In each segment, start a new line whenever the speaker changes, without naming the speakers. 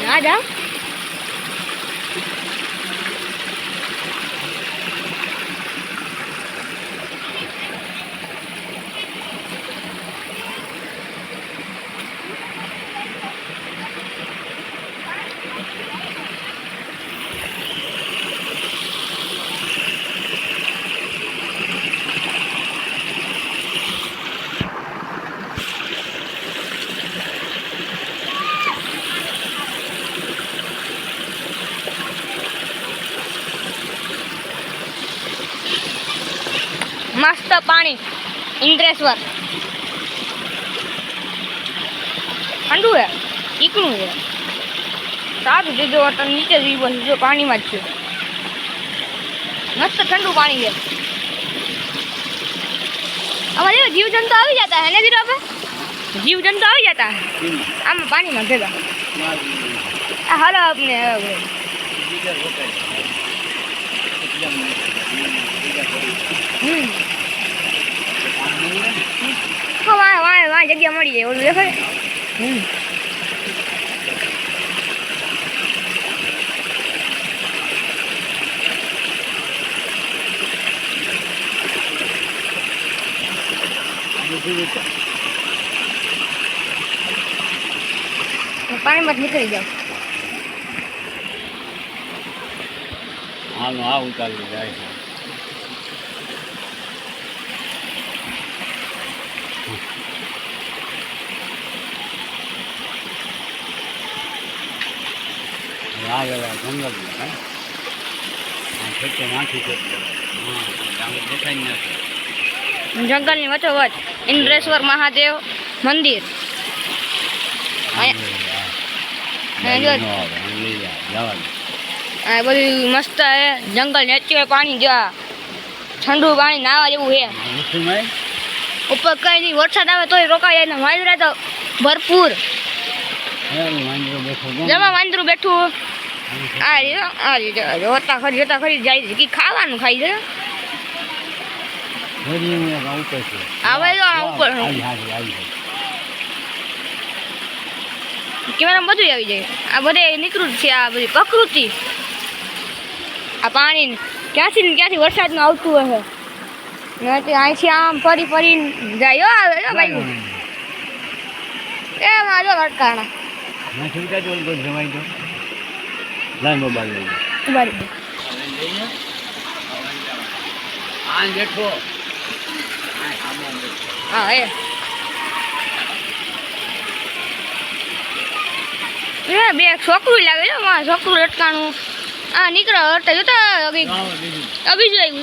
ના જાઓ मस्त पानी इंद्रेश्वर ठंडू है ईकड़ू है साथ जो नीचे जो पानी में मस्त ठंडू पानी है हमारे जीव जंतु आ जाता है ना फिर अब जीव जंतु आ जाता है आम पानी में भेगा हाल अपने वहाँ जगह मड़ी है ओलू देखो पानी मत निकल जाओ
हाँ उतार जाए जंगल
जंगल ની વચ્ચોવચ ઇન્દ્રેશ્વર મહાદેવ મંદિર બધું મસ્ત હે જંગલ નેચરલ પાણી જો ઠંડુ પાણી નાવા જેવું હે ઉપર કઈ નહીં વરસાદ આવે તોય રોકાય ને વાંદરા તો ભરપૂર જમા વાંદરું બેઠું આ જોતા ખરી જાય છે કે ખાવાનું ખાઈ છે આવે તો ઉપર કેમેરા બધું આવી જાય આ બધે નીકળું છે આ બધી પ્રકૃતિ આ પાણી ક્યાંથી વરસાદનું આવતું હશે અહીંથી આમ ફરી ફરીને જાય આવે ભાઈ એ મારો અટકાણા હા એ બે છોકરું લાગે છે મારા છોકરું લટકાણું આ નીકળો હરતા જોતા બીજું આવ્યું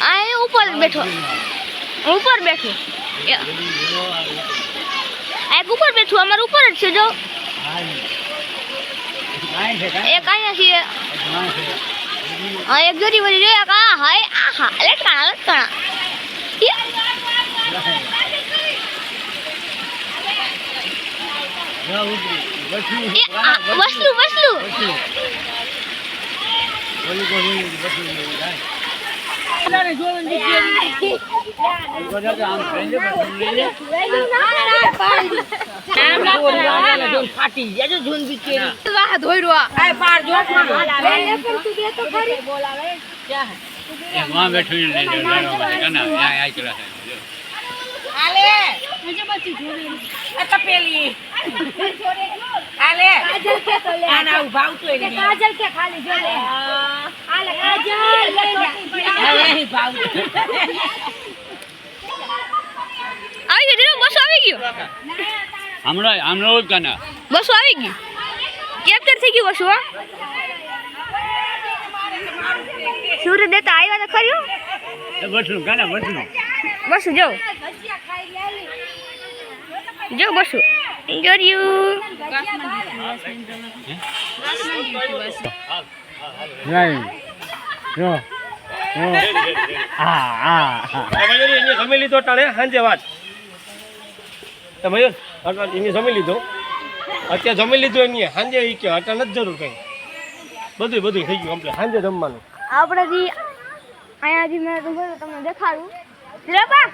આ એ ઉપર બેઠો એક ઉપર બેઠું અમારે ઉપર જ છે જો એક અહીંયા છીએ હા એક જોડી બધી જોઈએ આ હાય આ હા લટકાણા વસલું બસો આવી ગયું કેપ્ચર થઈ ગયું બસો સૂર્ય દેતા આવ્યા તો ખરી બસું જો બસું જોર્યું
જમી લીધો ટાણે સાંજે વાત તમે એને જમી લીધો અત્યારે જમી લીધું એની સાંજે એ કે અત્યારે નથી જરૂર કઈ બધું થઈ ગયું કમ્પ્લીટ સાંજે જમવાનું
આપણે અહીંયાથી મેં તમને દેખાડું ધીરુપા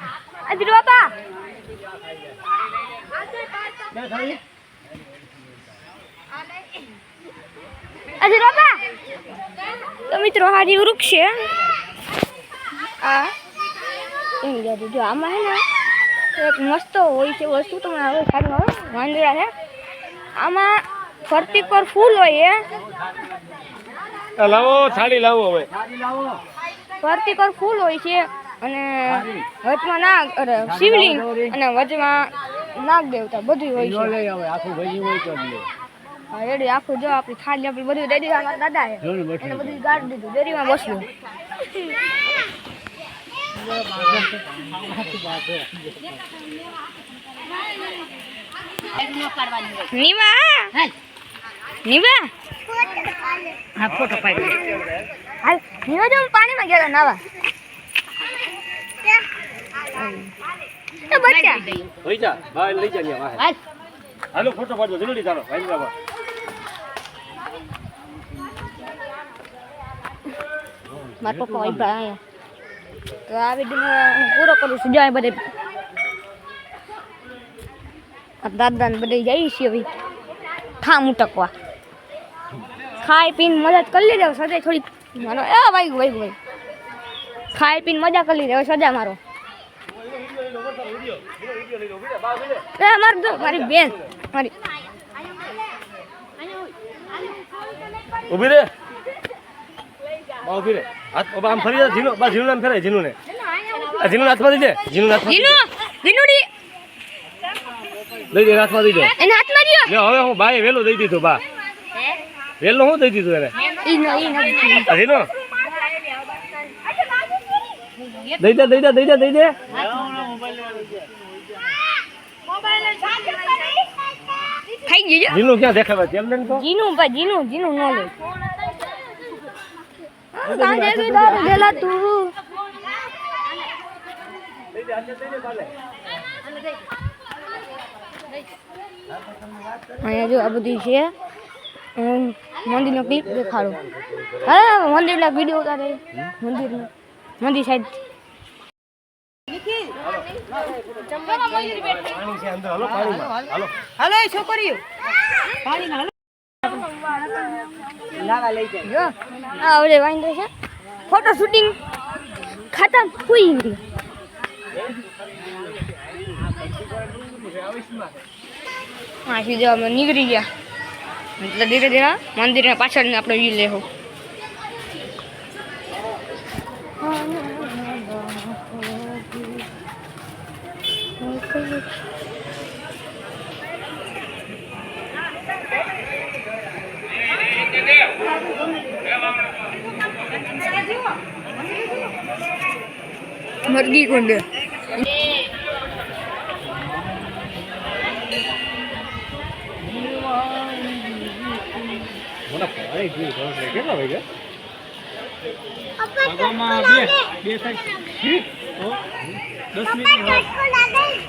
આ ધીરુપા આજે રોપા તો મિત્રો હારી વૃક્ષ છે આ એમ જો આમાં હે ને એક મસ્ત હોય છે વસ્તુ તમને હવે સારું હવે વાંદરા છે આમાં ફરતી પર ફૂલ હોય છે
લાવો થાળી લાવો હવે
ફરતી પર ફૂલ હોય છે અને વચમાં નાગ અરે શિવલિંગ અને વચમાં નાગ દેવતા બધું હોય છે
આખું ભજી હોય તો
હા રેડી આખું જો આપણી થાળી આપણી બધું દઈ દીધું અમારા દાદા એને બધું ગાડી દીધું ડેરીમાં બસવું નીવા નીવા હા ફોટો પાડી હાલ નીવા જો પાણીમાં ગયેલા નાવા તો બચ્ચા
હોઈ જા બહાર લઈ જા ન્યા
હાલ
હાલો ફોટો પાડજો જલ્દી ચાલો ભાઈ બાબા
મારા પપ્પા હોય ભાઈ તો આ વિડીયો હું પૂરો કરું છું જાય બધે દાદા ને બધે જઈએ છીએ હવે ખામ ઉટકવા ખાઈ પીને મજા કરી લીધે સજા થોડી મારો એ ભાઈ ખાઈ પીને મજા કરી લીધે હવે સજા મારો મારી બેન મારી
ઉભી રે બા ઉભી રે હાથ આમ ફરી જા જીનો બા જીનો નામ ફેરાય જીનો ને આ જીનો હાથમાં દઈ દે જીનો હાથમાં
જીનુડી
લઈ દે હાથમાં દઈ દે
એને હાથમાં દિયો
લે હવે હું બાએ વેલો દઈ દીધો બા વેલો હું દઈ દીધું એને આ જીનો દઈ દે
ખાઈ ગયો
જીનું ક્યાં દેખાવે તેલ લઈને તો
જીનું નો લે કાંજે કીધા દેલા તું અહીંયા જો આ બધી છે મંદિરનો ક્લિપ દેખાડો હા મંદિરના વિડીયો ઉતારે મંદિર સાઈડ
પાણી છે અંદર હાલો પાણીમાં હાલો
હાલો એ છોકરીઓ પાણીમાં લાવા લઈ જાય
જો આ ઓલે વાંદો છે ફોટો શૂટિંગ ખતમ હુઈ ગઈ હા સીધો અમે નીકળી ગયા એટલે ધીરે ધીરે મંદિરના પાછળ આપણે વ્યૂ લેવું મરઘી કુંડ
કેટલા વાગે બે સાઈડ 10 મિનિટ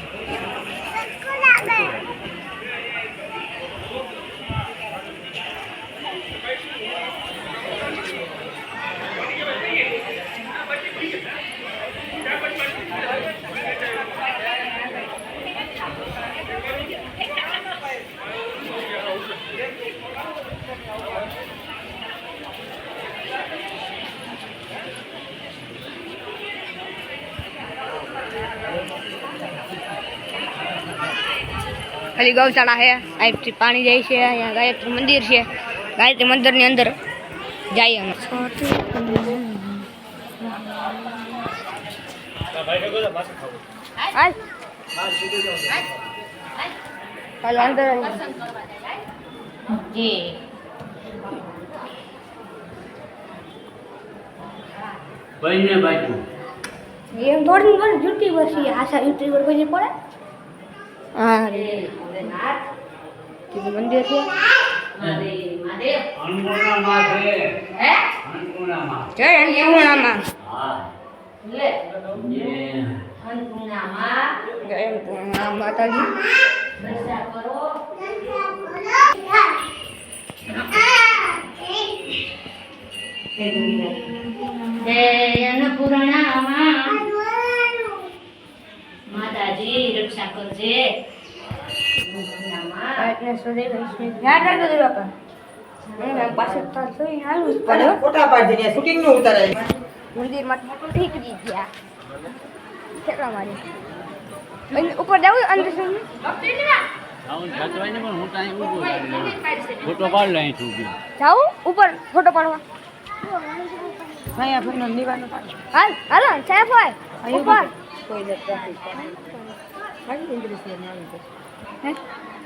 ખાલી ગૌશાળા છે અહીંથી પાણી જાય છે અહીંયા ગાયત્રી મંદિર છે ગાયત્રી મંદિરની અંદર જઈએ અમે હાલ અંદર જી
ભાઈને બાજુ
એમ થોડી ઘણી જુટી બસી આશા યુટ્યુબર કોઈ પડે હા મંદિર છે
અન્નપૂર્ણામાં છે હે અન્નપૂર્ણામાં
જય અન્નપૂર્ણામાં
હા લે અન્નપૂર્ણામાં
જય અન્નપૂર્ણા માતાજી
દર્શન કરો જય અન્નપૂર્ણામાં પરીક્ષા કરજે
એટલે સુધી ધ્યાન રાખજો દીવા પર મને પાસે તો જોઈ હાલું જ પડે હો.
ફોટા પાડી દે શૂટિંગ નું ઉતારે
મંદિરમાં ઠીકરી ગયા કેટલા મારી અને ઉપર જાવું અંદર સુધી
આવું થતું હોય ને પણ હું ત્યાં ઊભો છું. ફોટો પાડ લે અહીંથી ઊભી.
જાવું ઉપર ફોટો પાડવા
અહીંયા ફોટો નીવાનો પાડ
હાલ હાલો સાહેબ હોય ઉપર
કોઈ ને ટ્રાફિક હાલી ઇંગ્લિશ ને આવે છે
હે?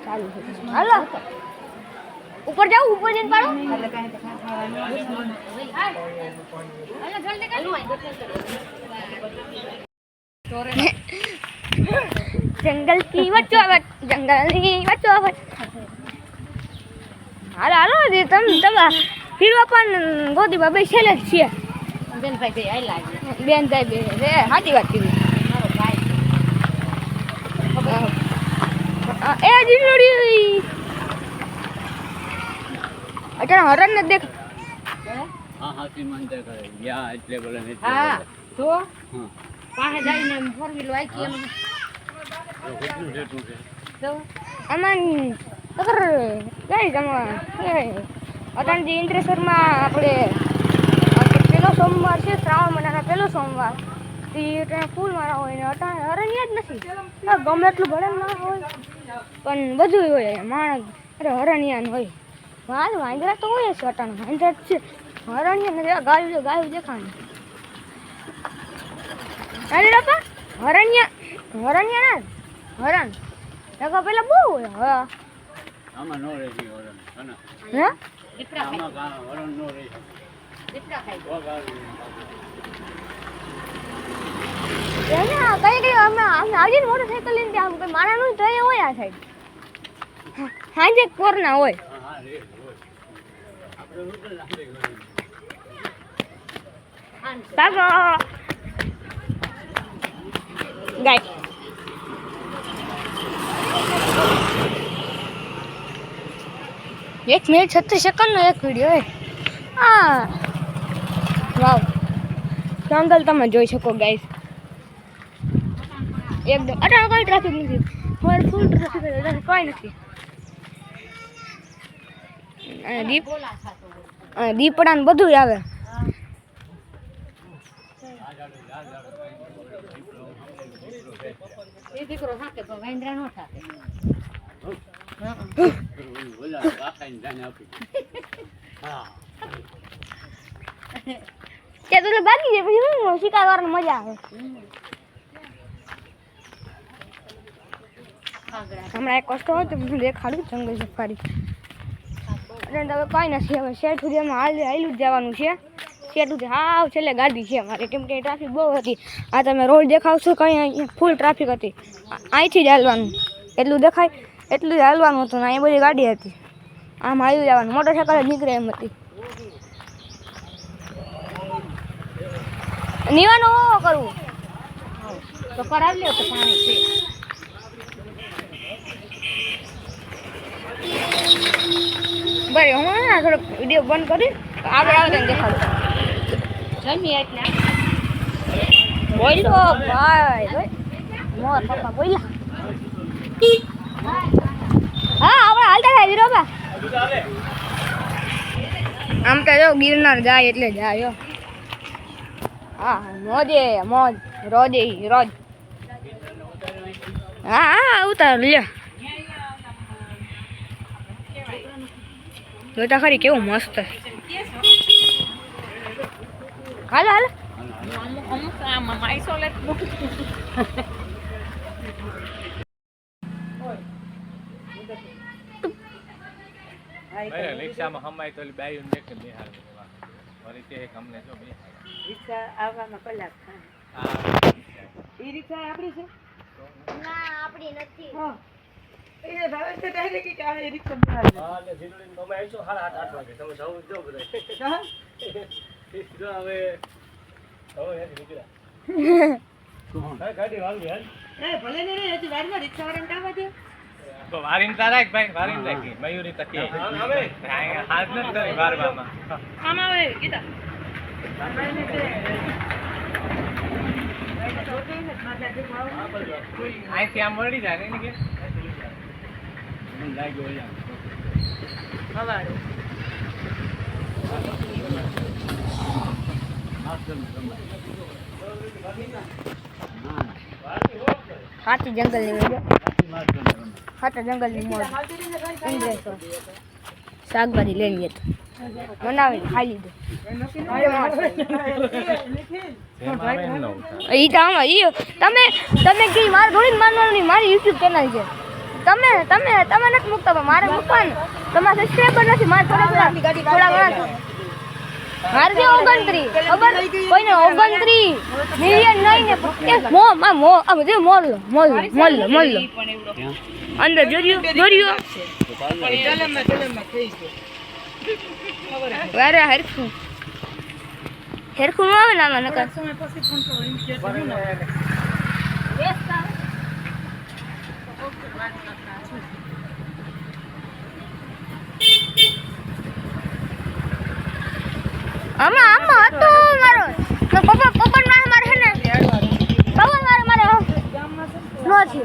ચાલુ છે હાલો ઉપર જાવું ઉપર જઈને પાડો
એટલે કાંઈ તો ખાવાનું
હાલો જલ્દી જંગલ की वचोवट जंगल की वचोवट હાલો હાલો જી તમે ફીરવા પણ ગોદી બાબા છેલે જ છે
બેનભાઈ બે આઈ લાગે
બેન થાય બે રે સાચી વાત કીધી
મારો ભાઈ
એ જીનોડી અચાનક હરણ ને દેખ
હા હાથી મંદિર કરે ગયા એટલે બોલે નથી
હા તો
હા
પાસે જઈને ફોર વ્હીલ વાઈકી એમ
કેટલું જેટલું છે
તો આમાં ખબર ગઈ તમે અટાણજી ઇન્દ્રેશ્વરમાં આપણે પેલો સોમવાર છે શ્રાવણ મહિનાનો પેલો સોમવાર તે ત્યાં ફૂલ મારા હોય ને અટાણે હરણ્યા જ નથી ગમે એટલું ભણે ના હોય પણ બધું હોય માણસ અરે હરણિયા હોય વાંદરા તો હોય છે અટાણે વાંદરા જ છે હરણિયા નથી ગાયું દેખાણ અરે બાપા હરણિયા ના હરણ લગા પેલા બહુ હોય હા
આમાં નો રહી વરણ હના
હે
દીકરા આમાં વરણ નો રહી દીકરા ખાઈ
કઈ કઈ અમે આવી મોટરસાઇકલ લઈને ત્યાં કોઈ માણાનું તો એ હોય આ સાઈડ હાંજે કોરના હોય
હા રે હોય આપણે ઉતર લાંબે
બાબા ગાય એક મિનિટ 36 સેકન્ડનો એક વિડીયો હોય હા વાવ જંગલ તમે જોઈ શકો ગાઈસ એકદમ અટાણ કોઈ ટ્રાફિક નથી હવે ફૂલ ટ્રાફિક કોઈ નથી અને દીપડા ને બધું આવે
એ દીકરો સાથે પણ વેન્દ્રા નો સાથે ઓલા કાકાને જાને આપી હા
ત્યાં તો બાકી છે પછી શું શિકાર કરવાની મજા આવે હમણાં એક વસ્તુ હોય તો હું દેખાડું જંગલ સફારી એટલે હવે કાંઈ નથી હવે શેઠ સુધી અમે હાલ્યું જ જવાનું છે શેઠ સુધી હાવ છેલ્લે ગાડી છે અમારે કેમ કે ટ્રાફિક બહુ હતી આ તમે રોડ દેખાવશો કંઈ અહીંયા ફૂલ ટ્રાફિક હતી અહીંથી જ હાલવાનું એટલું દેખાય એટલું જ હાલવાનું હતું ને અહીંયા બધી ગાડી હતી આમ હાલ્યું જવાનું મોટરસાઇકલ જ નીકળે એમ હતી નીવાનું કરવું
તો કરાવી લ્યો તો પાણી છે
ભાઈ હું ના થોડોક વિડીયો બંધ કરી આગળ આવે ને દેખાડું
જમી એટલે
બોલો ભાઈ મોર પપ્પા બોલા હા આપણે હાલતા થાય વીરોબા આમ તો જો ગિરનાર જાય એટલે જાય હા મોજે મોજ રોજે રોજ હા હા ઉતાર લ્યો જોતા ખરી કેવું મસ્ત હાલો હાલો
અમુક આમાં આઈસોલેટ
રિક્ષામાં હમાય તો બાયું દેખે બિહાર વળી તે એક અમને જો બિહાર
રિક્ષા આવવામાં કલાક થાય ઈ રિક્ષા આપણી છે
ના આપણી નથી
હા એ ભાવે છે ડાયરેક્ટ કે આ રિક્ષા બહાર
હા એટલે જીનુડીન તમે આવીશો 8:30 વાગે તમે જાવ જો બધા
હા
જો હવે નીકળ્યા ગાડી વાળી હાલ
એ ભલે ને હજી વારમાં રિક્ષા વાળાને કાવા દે
તો વારીન તારાક ભાઈ વારીન રાખી મયુરી તકી હવે હાથ ન કરી વારવામાં
આમ આવે કીધા
અહીંથી આમ મળી જાય ને કે
મને લાગ્યો અહીંયા. માસ્ટરનું રમાય. ના,
હાથી જંગલની મજા
માસ્ટરનું રમાય.
હાથા જંગલની મોજ ઇન્દ્રેશ્વર શાકભાજી લઈને ગયા બનાવીને ખાઈ લીધું ઈ તો આમાં ઈ તમે કઈ મારે થોડી માનવાનું નહીં મારી યુટ્યુબ ચેનલ છે તમે નથી મૂકતા પણ મારે મૂકવાનું તમારા સબસ્ક્રાઈબર નથી મારે થોડા ઘણા છે મારે છે 29 ખબર કોઈને 29 મિલિયન નહીં ને આ બધું મોલ અંદર જોર્યો વારે હેરખું આવે ને આમાં નકર આમાં હતો મારો પપ્પા મારે છે ને પપ્પા મારે નો છે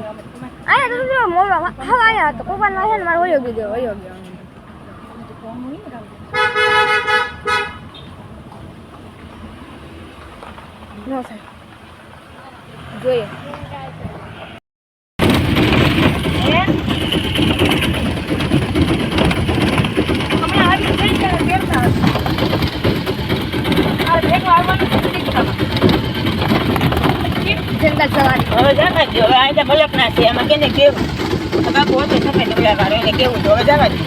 આયા તો જો મોવા હા આયા હતો પપ્પા ના છે ને મારે વયો ગયો નો સર જોઈએ જંગલ સવારી
હવે જવા દો હવે આ બલક ના છે એમાં કેને કેવું બાપુ હોતે સફેદ ડોળા વાળો એને કેવું તો હવે જવા દો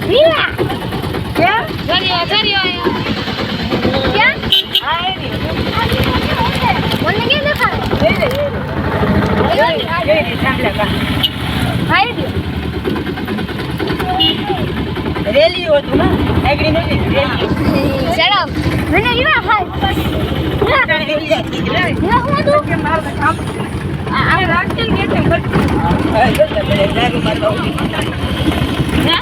હીરા ક્યાં જરિયો ક્યાં
આ એની
મને કે દેખાય
રેલી હોતું ને એગ્રી નથી રેલી
શરાબ મને ઈવા ખાય
રેલી હતી
ઈવા હું તો
કે માર કામ આ રાખીને કે તેમ કર હા જો તો લાગુ મારતો
હે